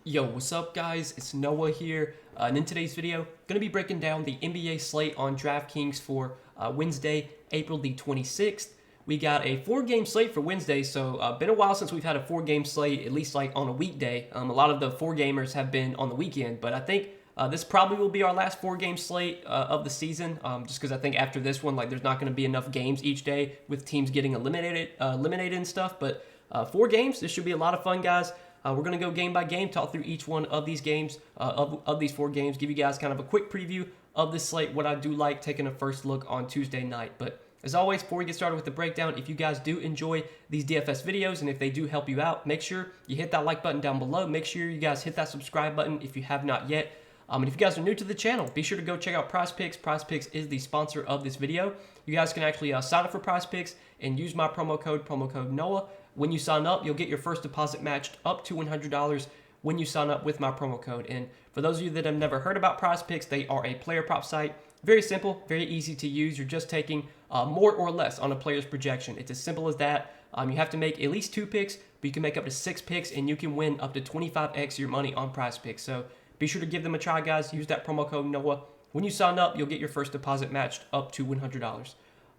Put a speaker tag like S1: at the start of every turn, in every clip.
S1: Yo, what's up guys? It's Noah here, and in today's video, going to be breaking down the NBA slate on Draftkings for Wednesday, April the 26th. We got a 4-game slate for Wednesday, so been a while since we've had a 4-game slate, at least like on a weekday. A lot of the 4-gamers have been on the weekend, but I think this probably will be our last 4-game slate of the season, just because I think after this one, like there's not going to be enough games each day with teams getting eliminated and stuff, but 4 games, this should be a lot of fun, guys. We're going to go game by game, talk through each one of these games, of these 4 games, give you guys kind of a quick preview of this slate, what I do like, taking a first look on Tuesday night. But as always, before we get started with the breakdown, if you guys do enjoy these DFS videos and if they do help you out, make sure you hit that like button down below. Make sure you guys hit that subscribe button if you have not yet. And if you guys are new to the channel, be sure to go check out PrizePicks. PrizePicks is the sponsor of this video. You guys can actually sign up for PrizePicks and use my promo code Noah. When you sign up, you'll get your first deposit matched up to $100 when you sign up with my promo code. And for those of you that have never heard about PrizePicks, they are a player prop site. Very simple, very easy to use. You're just taking more or less on a player's projection. It's as simple as that. You have to make at least 2 picks, but you can make up to 6 picks, and you can win up to 25x your money on PrizePicks. So be sure to give them a try, guys. Use that promo code Noah. When you sign up, you'll get your first deposit matched up to $100.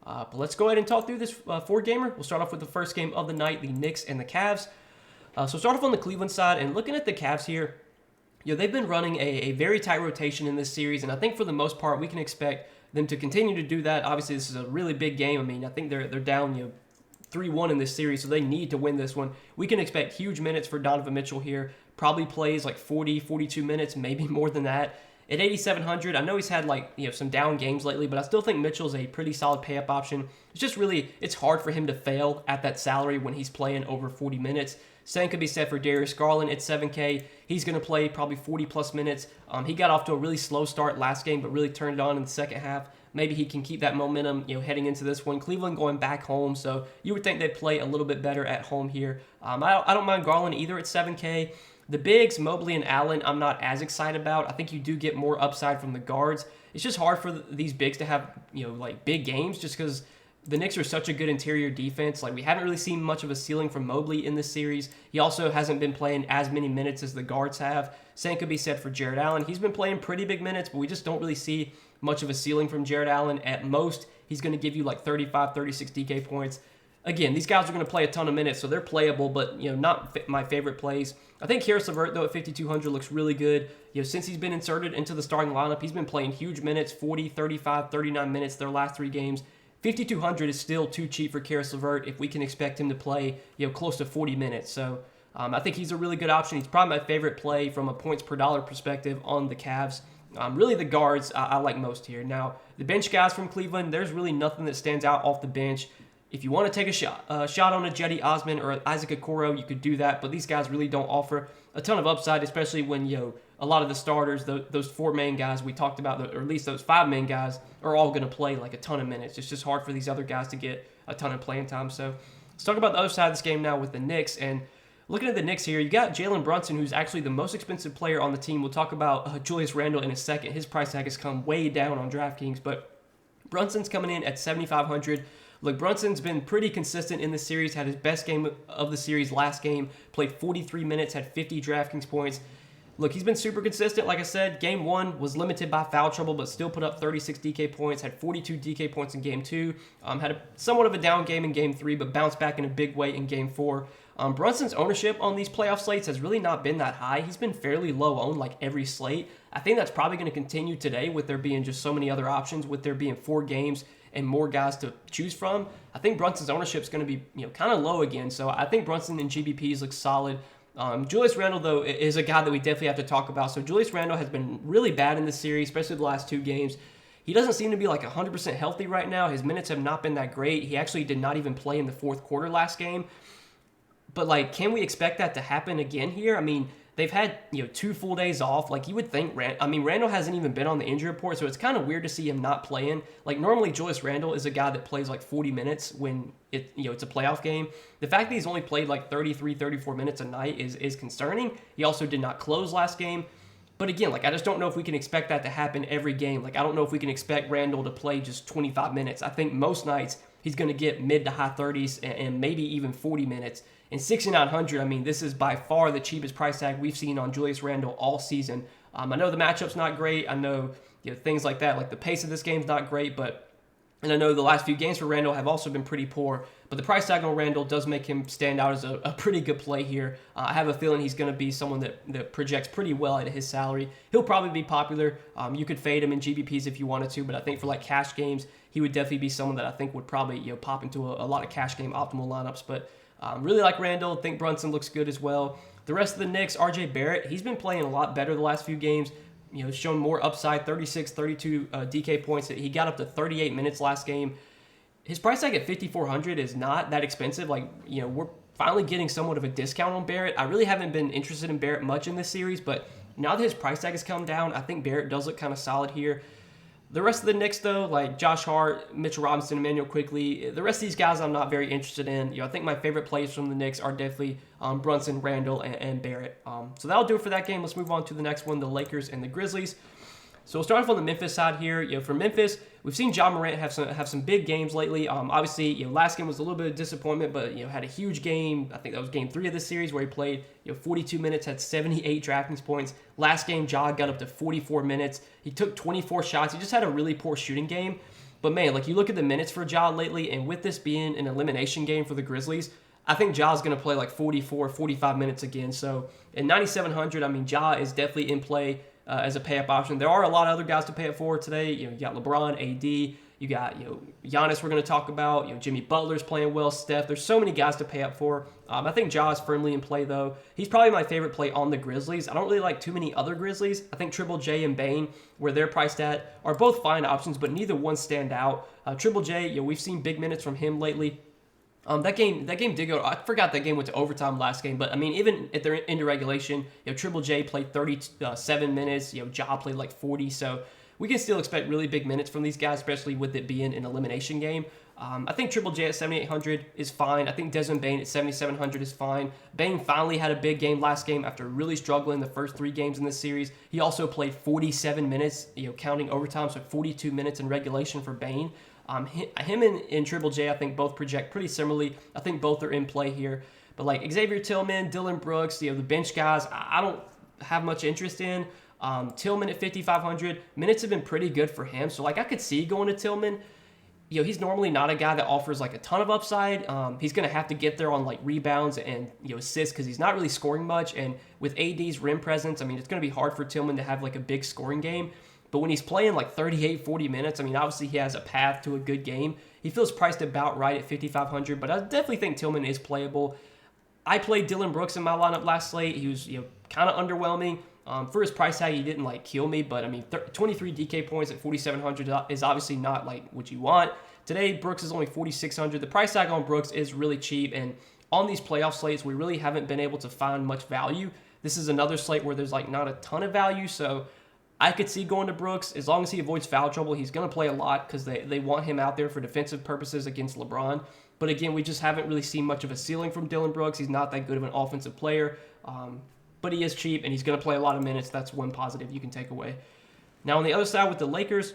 S1: But let's go ahead and talk through this 4-gamer. We'll start off with the first game of the night, the Knicks and the Cavs. So start off on the Cleveland side, and looking at the Cavs here, they've been running a very tight rotation in this series, and I think for the most part, we can expect them to continue to do that. Obviously, this is a really big game. I mean, I think they're down 3-1 in this series, so they need to win this one. We can expect huge minutes for Donovan Mitchell here. Probably plays like 40, 42 minutes, maybe more than that. At 8,700, I know he's had some down games lately, but I still think Mitchell's a pretty solid pay-up option. It's just really, it's hard for him to fail at that salary when he's playing over 40 minutes. Same could be said for Darius Garland at 7K. He's going to play probably 40-plus minutes. He got off to a really slow start last game, but really turned it on in the second half. Maybe he can keep that momentum, heading into this one. Cleveland going back home, so you would think they'd play a little bit better at home here. I don't mind Garland either at 7K. The bigs, Mobley and Allen, I'm not as excited about. I think you do get more upside from the guards. It's just hard for these bigs to have, big games just because the Knicks are such a good interior defense. We haven't really seen much of a ceiling from Mobley in this series. He also hasn't been playing as many minutes as the guards have. Same could be said for Jared Allen. He's been playing pretty big minutes, but we just don't really see much of a ceiling from Jared Allen. At most, he's going to give you 35, 36 DK points. Again, these guys are going to play a ton of minutes, so they're playable, but not my favorite plays. I think Caris LeVert, though, at 5,200 looks really good. Since he's been inserted into the starting lineup, he's been playing huge minutes, 40, 35, 39 minutes their last 3 games. 5,200 is still too cheap for Caris LeVert if we can expect him to play close to 40 minutes. So I think he's a really good option. He's probably my favorite play from a points per dollar perspective on the Cavs. Really the guards I like most here. Now, the bench guys from Cleveland, there's really nothing that stands out off the bench. If you want to take a shot on a Jetty Osman or Isaac Okoro, you could do that, but these guys really don't offer a ton of upside, especially when a lot of the starters, those 4 main guys we talked about, or at least those 5 main guys, are all going to play a ton of minutes. It's just hard for these other guys to get a ton of playing time. So let's talk about the other side of this game now with the Knicks. And looking at the Knicks here, you got Jalen Brunson, who's actually the most expensive player on the team. We'll talk about Julius Randle in a second. His price tag has come way down on DraftKings, but Brunson's coming in at 7,500. Look, Brunson's been pretty consistent in the series, had his best game of the series last game, played 43 minutes, had 50 DraftKings points. Look, he's been super consistent. Like I said, Game 1 was limited by foul trouble, but still put up 36 DK points, had 42 DK points in Game 2, had somewhat of a down game in Game 3, but bounced back in a big way in Game 4. Brunson's ownership on these playoff slates has really not been that high. He's been fairly low owned every slate. I think that's probably going to continue today with there being just so many other options, with there being 4 games and more guys to choose from. I think Brunson's ownership is going to be kind of low again. So I think Brunson and GBPs look solid. Julius Randle, though, is a guy that we definitely have to talk about. So Julius Randle has been really bad in this series, especially the last 2 games. He doesn't seem to be 100% healthy right now. His minutes have not been that great. He actually did not even play in the 4th quarter last game. But can we expect that to happen again here? I mean, they've had 2 full days off. You would think, Randle hasn't even been on the injury report, so it's kind of weird to see him not playing. Normally Julius Randle is a guy that plays 40 minutes when it's a playoff game. The fact that he's only played 33, 34 minutes a night is concerning. He also did not close last game. But again, I just don't know if we can expect that to happen every game. I don't know if we can expect Randle to play just 25 minutes. I think most nights he's going to get mid to high 30s and maybe even 40 minutes. And 6,900, I mean, this is by far the cheapest price tag we've seen on Julius Randle all season. I know the matchup's not great. I know, things like that, like the pace of this game's not great, and I know the last few games for Randle have also been pretty poor, but the price tag on Randle does make him stand out as a pretty good play here. I have a feeling he's going to be someone that projects pretty well at his salary. He'll probably be popular. You could fade him in GBPs if you wanted to, but I think for like cash games, he would definitely be someone that I think would probably pop into a lot of cash game optimal lineups. But really like Randle. Think Brunson looks good as well. The rest of the Knicks, RJ Barrett, he's been playing a lot better the last few games. Shown more upside, 36, 32 DK points. He got up to 38 minutes last game. His price tag at 5,400 is not that expensive. We're finally getting somewhat of a discount on Barrett. I really haven't been interested in Barrett much in this series, but now that his price tag has come down, I think Barrett does look kind of solid here. The rest of the Knicks, though, like Josh Hart, Mitchell Robinson, Emmanuel Quickley, the rest of these guys I'm not very interested in. I think my favorite plays from the Knicks are definitely Brunson, Randle, and Barrett. So that'll do it for that game. Let's move on to the next one, the Lakers and the Grizzlies. So we'll start off on the Memphis side here. For Memphis, we've seen Ja Morant have some big games lately. Obviously, last game was a little bit of disappointment, but had a huge game. I think that was game 3 of this series where he played 42 minutes, had 78 Draftkings points. Last game, Ja got up to 44 minutes. He took 24 shots. He just had a really poor shooting game. But man, you look at the minutes for Ja lately, and with this being an elimination game for the Grizzlies, I think Ja's going to play 44, 45 minutes again. So at 9,700, I mean, Ja is definitely in play as a pay-up option. There are a lot of other guys to pay up for today. You got LeBron, AD, you got Giannis we're going to talk about. Jimmy Butler's playing well, Steph. There's so many guys to pay up for. I think Ja is firmly in play, though. He's probably my favorite play on the Grizzlies. I don't really like too many other Grizzlies. I think Triple J and Bane, where they're priced at, are both fine options, but neither one stand out. Triple J, we've seen big minutes from him lately. That game did go. I forgot that game went to overtime last game, but I mean, even at the end of regulation, Triple J played 37 minutes. Ja played 40, so we can still expect really big minutes from these guys, especially with it being an elimination game. I think Triple J at 7,800 is fine. I think Desmond Bane at 7,700 is fine. Bane finally had a big game last game after really struggling the first 3 games in this series. He also played 47 minutes, counting overtime, so 42 minutes in regulation for Bane. Him and Triple J, I think both project pretty similarly. I think both are in play here. But Xavier Tillman, Dylan Brooks, the bench guys, I don't have much interest in. Tillman at 5,500, minutes have been pretty good for him. So I could see going to Tillman. He's normally not a guy that offers a ton of upside. He's going to have to get there on rebounds and assists because he's not really scoring much. And with AD's rim presence, I mean, it's going to be hard for Tillman to have a big scoring game. But when he's playing 38, 40 minutes, I mean, obviously he has a path to a good game. He feels priced about right at 5,500, but I definitely think Tillman is playable. I played Dylan Brooks in my lineup last slate. He was, kind of underwhelming. For his price tag, he didn't kill me, but I mean, 23 DK points at 4,700 is obviously not what you want. Today, Brooks is only 4,600. The price tag on Brooks is really cheap, and on these playoff slates, we really haven't been able to find much value. This is another slate where there's not a ton of value, so I could see going to Brooks. As long as he avoids foul trouble, he's going to play a lot because they want him out there for defensive purposes against LeBron. But again, we just haven't really seen much of a ceiling from Dylan Brooks. He's not that good of an offensive player, but he is cheap, and he's going to play a lot of minutes. That's one positive you can take away. Now, on the other side with the Lakers,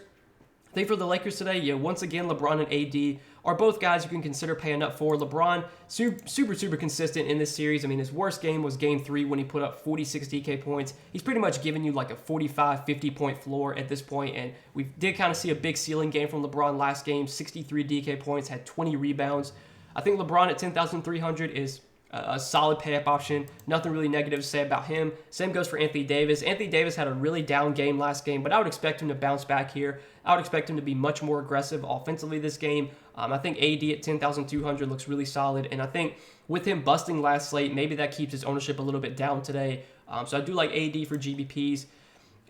S1: I think for the Lakers today, once again, LeBron and AD are both guys you can consider paying up for. LeBron, super consistent in this series. I mean, his worst game was game 3 when he put up 46 DK points. He's pretty much given you a 45, 50-point floor at this point, and we did kind of see a big ceiling game from LeBron last game, 63 DK points, had 20 rebounds. I think LeBron at 10,300 is a solid pay-up option. Nothing really negative to say about him. Same goes for Anthony Davis. Anthony Davis had a really down game last game, but I would expect him to bounce back here. I would expect him to be much more aggressive offensively this game. I think AD at 10,200 looks really solid, and I think with him busting last slate, maybe that keeps his ownership a little bit down today. So I do like AD for GBPs.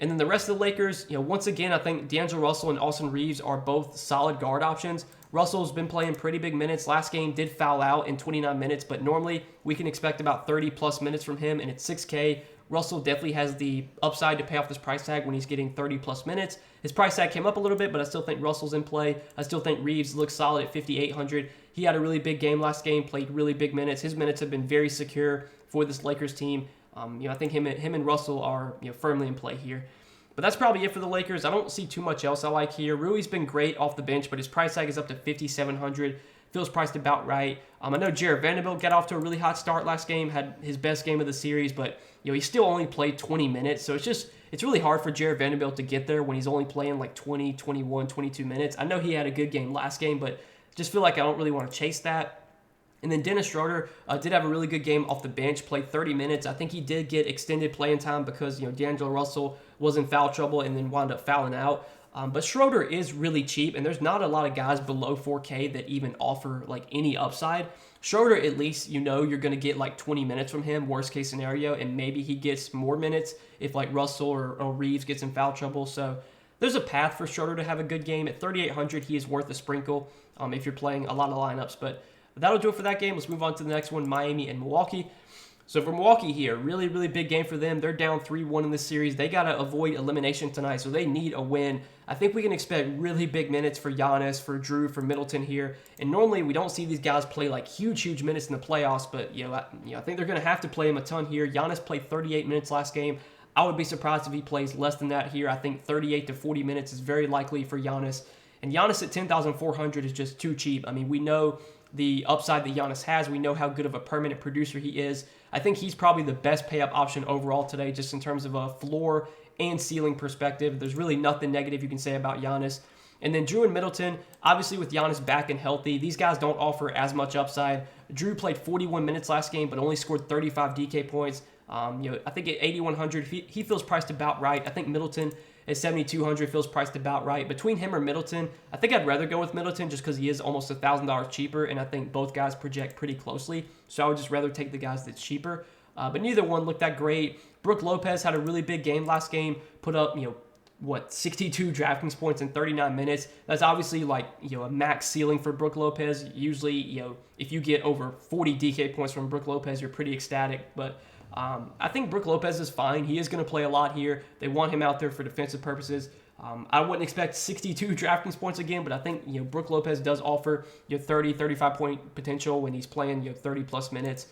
S1: And then the rest of the Lakers, once again, I think D'Angelo Russell and Austin Reeves are both solid guard options. Russell's been playing pretty big minutes. Last game did foul out in 29 minutes, but normally we can expect about 30-plus minutes from him, and it's 6K. Russell definitely has the upside to pay off this price tag when he's getting 30-plus minutes. His price tag came up a little bit, but I still think Russell's in play. I still think Reeves looks solid at 5,800. He had a really big game last game, played really big minutes. His minutes have been very secure for this Lakers team. I think him and Russell are firmly in play here. But that's probably it for the Lakers. I don't see too much else I like here. Rui's been great off the bench, but his price tag is up to 5,700. feels priced about right. I know Jared Vanderbilt got off to a really hot start last game, had his best game of the series, but he still only played 20 minutes. So it's really hard for Jared Vanderbilt to get there when he's only playing like 20, 21, 22 minutes. I know he had a good game last game, but just feel like I don't really want to chase that. And then Dennis Schroeder did have a really good game off the bench, played 30 minutes. I think he did get extended playing time because, D'Angelo Russell was in foul trouble and then wound up fouling out. But Schroeder is really cheap, and there's not a lot of guys below 4K that even offer like any upside. Schroeder, at least, you're going to get like 20 minutes from him, worst case scenario, and maybe he gets more minutes if like Russell or Reeves gets in foul trouble. So there's a path for Schroeder to have a good game. At 3,800, he is worth a sprinkle if you're playing a lot of lineups. But that'll do it for that game. Let's move on to the next one, Miami and Milwaukee. So for Milwaukee here, really, really big game for them. They're down 3-1 in this series. They got to avoid elimination tonight, so they need a win. I think we can expect really big minutes for Giannis, for Drew, for Middleton here. And normally we don't see these guys play like huge minutes in the playoffs, but I think they're going to have to play him a ton here. Giannis played 38 minutes last game. I would be surprised if he plays less than that here. I think 38 to 40 minutes is very likely for Giannis. And Giannis at 10,400 is just too cheap. I mean, we know the upside that Giannis has. We know how good of a permanent producer he is. I think he's probably the best pay-up option overall today, just in terms of a floor and ceiling perspective. There's really nothing negative you can say about Giannis. And then Drew and Middleton, obviously with Giannis back and healthy, these guys don't offer as much upside. Drew played 41 minutes last game, but only scored 35 DK points. I think at 8,100, he feels priced about right. I think Middleton at 7,200 feels priced about right. Between him or Middleton, I think I'd rather go with Middleton just because he is almost $1,000 cheaper, and I think both guys project pretty closely. So I would just rather take the guys that's cheaper. But neither one looked that great. Brook Lopez had a really big game last game, put up, 62 Draftkings points in 39 minutes. That's obviously like, a max ceiling for Brook Lopez. Usually, if you get over 40 DK points from Brook Lopez, you're pretty ecstatic. But I think Brook Lopez is fine. He is going to play a lot here. They want him out there for defensive purposes. I wouldn't expect 62 Draftkings points again, but I think Brook Lopez does offer 30, 35 point potential when he's playing 30 plus minutes.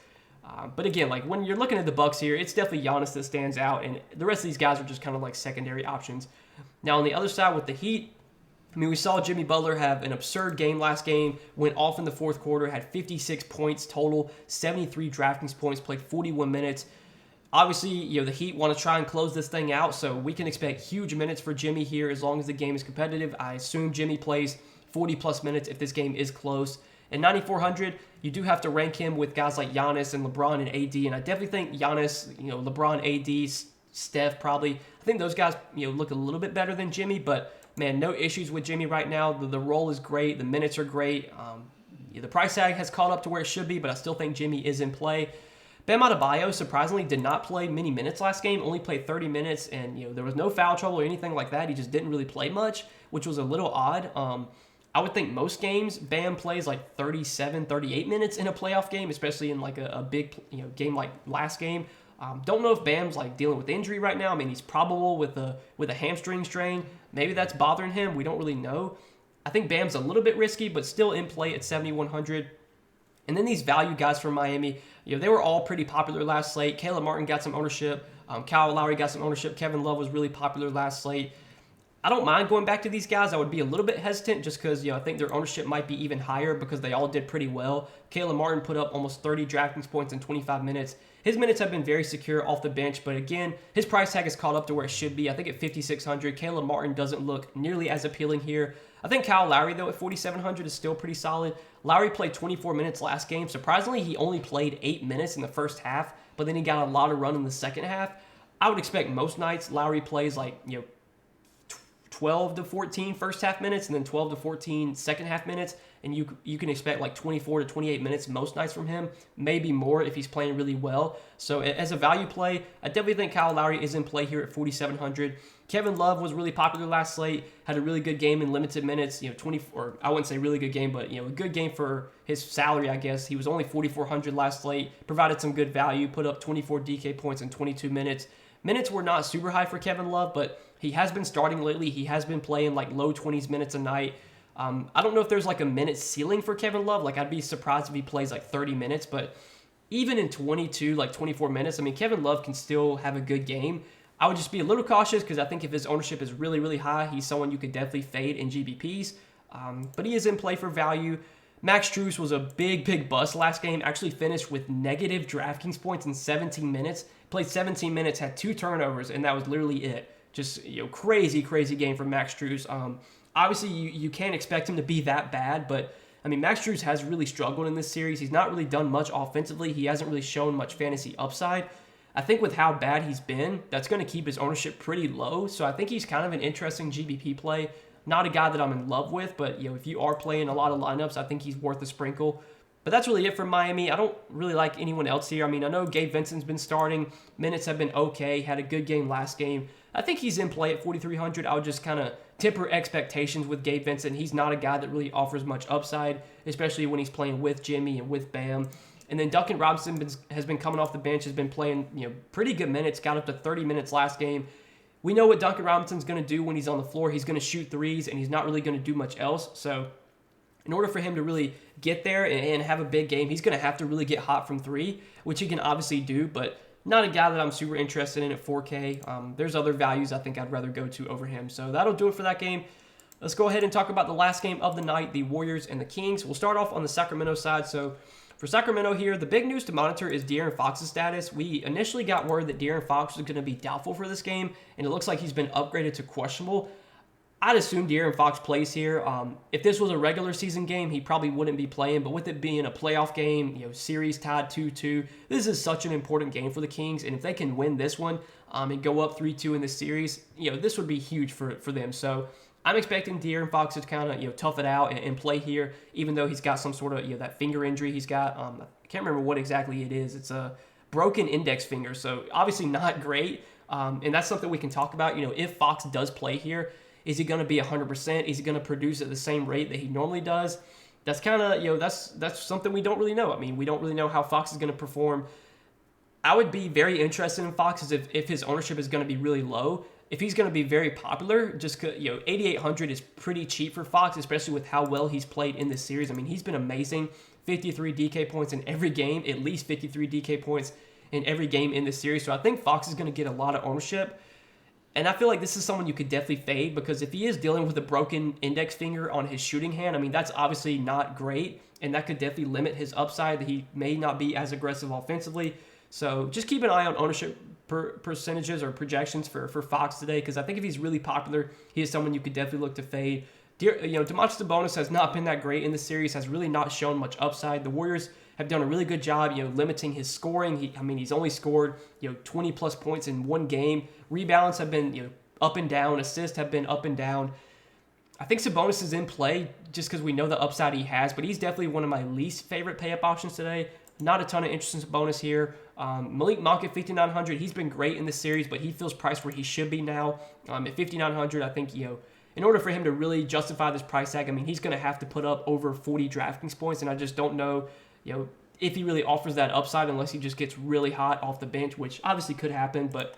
S1: But again, like when you're looking at the Bucks here, it's definitely Giannis that stands out, and the rest of these guys are just kind of like secondary options. Now on the other side with the Heat, we saw Jimmy Butler have an absurd game last game, went off in the fourth quarter, had 56 points total, 73 Draftkings points, played 41 minutes. Obviously, the Heat want to try and close this thing out, so we can expect huge minutes for Jimmy here as long as the game is competitive. I assume Jimmy plays 40-plus minutes if this game is close. At 9,400, you do have to rank him with guys like Giannis and LeBron and AD, and I definitely think Giannis, LeBron, AD, Steph probably, I think those guys, look a little bit better than Jimmy, but man, no issues with Jimmy right now. The role is great. The minutes are great. The price tag has caught up to where it should be, but I still think Jimmy is in play. Bam Adebayo surprisingly did not play many minutes last game, only played 30 minutes, and there was no foul trouble or anything like that. He just didn't really play much, which was a little odd. I would think most games Bam plays like 37, 38 minutes in a playoff game, especially in like a big game like last game. Don't know if Bam's like dealing with injury right now. I mean, he's probable with a hamstring strain. Maybe that's bothering him. We don't really know. I think Bam's a little bit risky, but still in play at 7,100. And then these value guys from Miami, they were all pretty popular last slate. Caleb Martin got some ownership. Kyle Lowry got some ownership. Kevin Love was really popular last slate. I don't mind going back to these guys. I would be a little bit hesitant just because, I think their ownership might be even higher because they all did pretty well. Caleb Martin put up almost 30 Draftkings points in 25 minutes. His minutes have been very secure off the bench, but again, his price tag is caught up to where it should be. I think at 5,600, Caleb Martin doesn't look nearly as appealing here. I think Kyle Lowry, though, at 4,700 is still pretty solid. Lowry played 24 minutes last game. Surprisingly, he only played 8 minutes in the first half, but then he got a lot of run in the second half. I would expect most nights Lowry plays like, 12 to 14 first half minutes and then 12 to 14 second half minutes, and you can expect like 24 to 28 minutes most nights from him, maybe more if he's playing really well. So as a value play, I definitely think Kyle Lowry is in play here at 4,700. Kevin Love was really popular last slate, had a really good game in limited minutes, 24, I wouldn't say really good game, but a good game for his salary, I guess. He was only 4,400 last slate, provided some good value, put up 24 DK points in 22 minutes. Minutes were not super high for Kevin Love, but he has been starting lately. He has been playing like low 20s minutes a night. I don't know if there's like a minute ceiling for Kevin Love. Like I'd be surprised if he plays like 30 minutes, but even in 22, like 24 minutes, I mean, Kevin Love can still have a good game. I would just be a little cautious because I think if his ownership is really, really high, he's someone you could definitely fade in GBPs. But he is in play for value. Max Strus was a big bust last game. Actually finished with negative DraftKings points in 17 minutes. Played 17 minutes, had 2 turnovers, and that was literally it. Just, crazy game from Max Strus. Obviously, you can't expect him to be that bad, but I mean, Max Strus has really struggled in this series. He's not really done much offensively. He hasn't really shown much fantasy upside. I think with how bad he's been, that's going to keep his ownership pretty low. So I think he's kind of an interesting GBP play. Not a guy that I'm in love with, but if you are playing a lot of lineups, I think he's worth a sprinkle. But that's really it for Miami. I don't really like anyone else here. I mean, I know Gabe Vincent's been starting. Minutes have been okay. Had a good game last game. I think he's in play at 4,300. I would just kind of temper expectations with Gabe Vincent. He's not a guy that really offers much upside, especially when he's playing with Jimmy and with Bam. And then Duncan Robinson has been coming off the bench, has been playing pretty good minutes, got up to 30 minutes last game. We know what Duncan Robinson's going to do when he's on the floor. He's going to shoot threes, and he's not really going to do much else. So in order for him to really get there and have a big game, he's going to have to really get hot from 3, which he can obviously do, but not a guy that I'm super interested in at 4K. There's other values I think I'd rather go to over him. So that'll do it for that game. Let's go ahead and talk about the last game of the night, the Warriors and the Kings. We'll start off on the Sacramento side. So for Sacramento here, the big news to monitor is De'Aaron Fox's status. We initially got word that De'Aaron Fox was going to be doubtful for this game, and it looks like he's been upgraded to questionable. I'd assume De'Aaron Fox plays here. If this was a regular season game, he probably wouldn't be playing, but with it being a playoff game, series tied 2-2, this is such an important game for the Kings, and if they can win this one and go up 3-2 in this series, this would be huge for them. So I'm expecting De'Aaron Fox to kind of tough it out and play here, even though he's got some sort of that finger injury he's got. I can't remember what exactly it is. It's a broken index finger, so obviously not great. And that's something we can talk about. If Fox does play here, is he going to be 100%? Is he going to produce at the same rate that he normally does? That's kind of that's something we don't really know. I mean, we don't really know how Fox is going to perform. I would be very interested in Fox if his ownership is going to be really low. If he's going to be very popular, just 8,800 is pretty cheap for Fox, especially with how well he's played in this series. I mean, he's been amazing. 53 DK points in every game, at least 53 DK points in every game in this series. So I think Fox is going to get a lot of ownership. And I feel like this is someone you could definitely fade, because if he is dealing with a broken index finger on his shooting hand, I mean, that's obviously not great, and that could definitely limit his upside, that he may not be as aggressive offensively. So just keep an eye on ownership percentages or projections for Fox today, because I think if he's really popular, he is someone you could definitely look to fade. Domantas Sabonis has not been that great in the series, has really not shown much upside. The Warriors have done a really good job, limiting his scoring. He's only scored, 20 plus points in one game. Rebounds have been, up and down. Assists have been up and down. I think Sabonis is in play just because we know the upside he has, but he's definitely one of my least favorite pay-up options today. Not a ton of interest in Sabonis here. Malik Monk at 5,900, he's been great in this series, but he feels priced where he should be now. At 5,900, I think, in order for him to really justify this price tag, he's going to have to put up over 40 DraftKings points, and I just don't know, if he really offers that upside unless he just gets really hot off the bench, which obviously could happen, but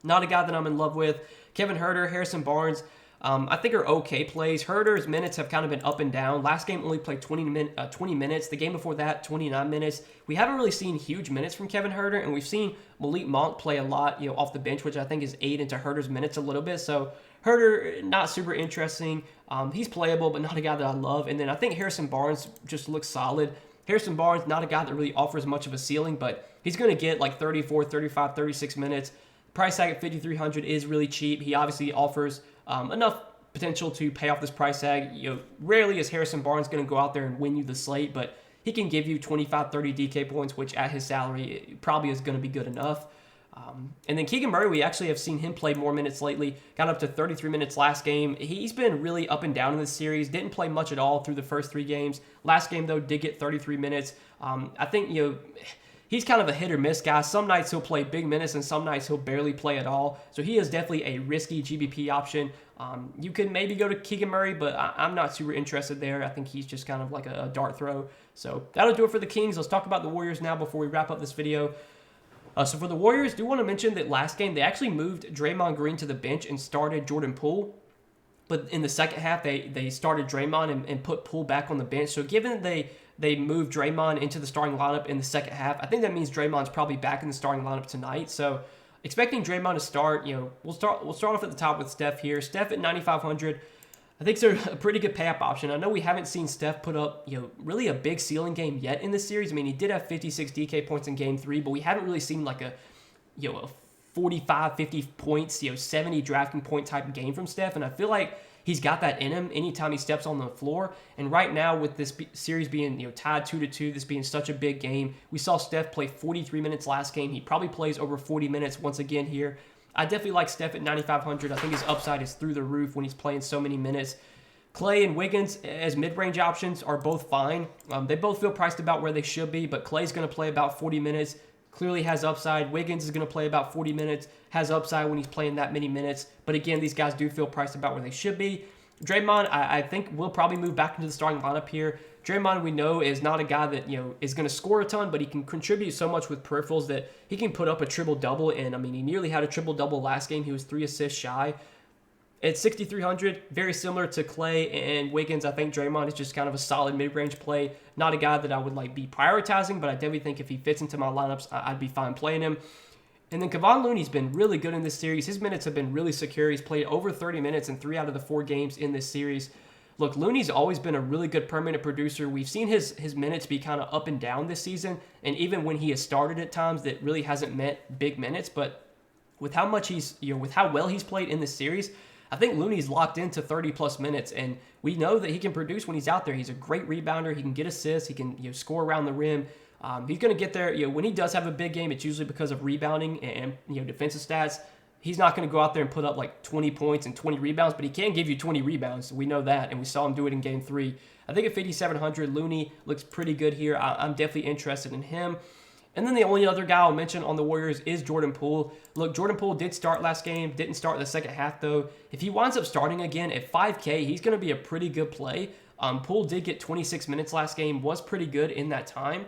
S1: not a guy that I'm in love with. Kevin Huerter, Harrison Barnes, I think are okay plays. Huerter's minutes have kind of been up and down. Last game only played 20 minutes. The game before that, 29 minutes. We haven't really seen huge minutes from Kevin Huerter, and we've seen Malik Monk play a lot, off the bench, which I think is ate into Huerter's minutes a little bit. So Huerter, not super interesting. He's playable, but not a guy that I love. And then I think Harrison Barnes just looks solid. Harrison Barnes, not a guy that really offers much of a ceiling, but he's going to get like 34, 35, 36 minutes. Price tag at 5,300 is really cheap. He obviously offers enough potential to pay off this price tag. Rarely is Harrison Barnes going to go out there and win you the slate, but he can give you 25, 30 DK points, which at his salary probably is going to be good enough. And then Keegan Murray, we actually have seen him play more minutes lately. Got up to 33 minutes last game. He's been really up and down in this series. Didn't play much at all through the first 3 games. Last game, though, did get 33 minutes. I think, he's kind of a hit or miss guy. Some nights he'll play big minutes, and some nights he'll barely play at all. So he is definitely a risky GBP option. You could maybe go to Keegan Murray, but I'm not super interested there. I think he's just kind of like a dart throw. So that'll do it for the Kings. Let's talk about the Warriors now before we wrap up this video. So for the Warriors, do want to mention that last game, they actually moved Draymond Green to the bench and started Jordan Poole. But in the second half, they started Draymond and put Poole back on the bench. So given that they moved Draymond into the starting lineup in the second half, I think that means Draymond's probably back in the starting lineup tonight. So expecting Draymond to start, we'll start off at the top with Steph here. Steph at 9,500. I think they're a pretty good pay-up option. I know we haven't seen Steph put up, really a big ceiling game yet in this series. I mean, he did have 56 DK points in Game 3, but we haven't really seen like a 45, 50 points, 70 drafting point type game from Steph, and I feel like he's got that in him anytime he steps on the floor. And right now, with this series being tied 2-2, this being such a big game, we saw Steph play 43 minutes last game. He probably plays over 40 minutes once again here. I definitely like Steph at 9,500. I think his upside is through the roof when he's playing so many minutes. Clay and Wiggins as mid-range options are both fine. They both feel priced about where they should be, but Clay's going to play about 40 minutes. Clearly has upside. Wiggins is going to play about 40 minutes, has upside when he's playing that many minutes. But again, these guys do feel priced about where they should be. Draymond, I think, will probably move back into the starting lineup here. Draymond, we know, is not a guy that is going to score a ton, but he can contribute so much with peripherals that he can put up a triple-double. And, I mean, he nearly had a triple-double last game. He was 3 assists shy. At 6,300, very similar to Clay and Wiggins, I think Draymond is just kind of a solid mid-range play. Not a guy that I would be prioritizing, but I definitely think if he fits into my lineups, I'd be fine playing him. And then Kevon Looney's been really good in this series. His minutes have been really secure. He's played over 30 minutes in 3 out of the 4 games in this series. Look, Looney's always been a really good permanent producer. We've seen his minutes be kind of up and down this season, and even when he has started at times, that really hasn't meant big minutes. But with how much with how well he's played in this series, I think Looney's locked into 30-plus minutes, and we know that he can produce when he's out there. He's a great rebounder. He can get assists. He can score around the rim. He's going to get there. When he does have a big game, it's usually because of rebounding and defensive stats. He's not going to go out there and put up like 20 points and 20 rebounds, but he can give you 20 rebounds. We know that, and we saw him do it in Game 3. I think at 5,700, Looney looks pretty good here. I'm definitely interested in him. And then the only other guy I'll mention on the Warriors is Jordan Poole. Look, Jordan Poole did start last game, didn't start in the second half, though. If he winds up starting again at 5K, he's going to be a pretty good play. Poole did get 26 minutes last game, was pretty good in that time.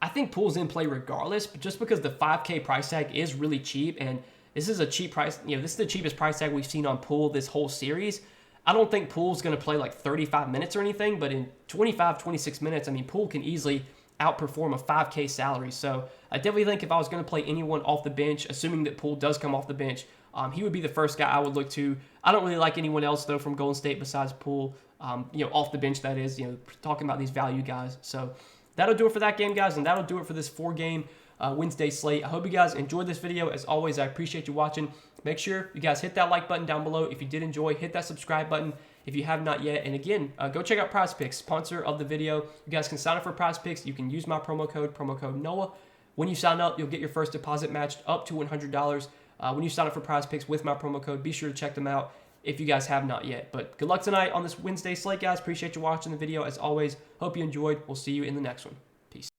S1: I think Poole's in play regardless, but just because the 5K price tag is really cheap, and this is a cheap price, this is the cheapest price tag we've seen on Poole this whole series. I don't think Poole's going to play like 35 minutes or anything, but in 25, 26 minutes, I mean, Poole can easily outperform a 5K salary. So I definitely think if I was going to play anyone off the bench, assuming that Poole does come off the bench, he would be the first guy I would look to. I don't really like anyone else, though, from Golden State besides Poole, off the bench, that is, talking about these value guys. So that'll do it for that game, guys, and that'll do it for this 4-game Wednesday slate. I hope you guys enjoyed this video. As always, I appreciate you watching. Make sure you guys hit that like button down below. If you did enjoy, hit that subscribe button if you have not yet. And again, go check out PrizePicks, sponsor of the video. You guys can sign up for PrizePicks. You can use my promo code Noah. When you sign up, you'll get your first deposit matched up to $100. When you sign up for PrizePicks with my promo code, be sure to check them out if you guys have not yet. But good luck tonight on this Wednesday slate, guys. Appreciate you watching the video. As always, hope you enjoyed. We'll see you in the next one.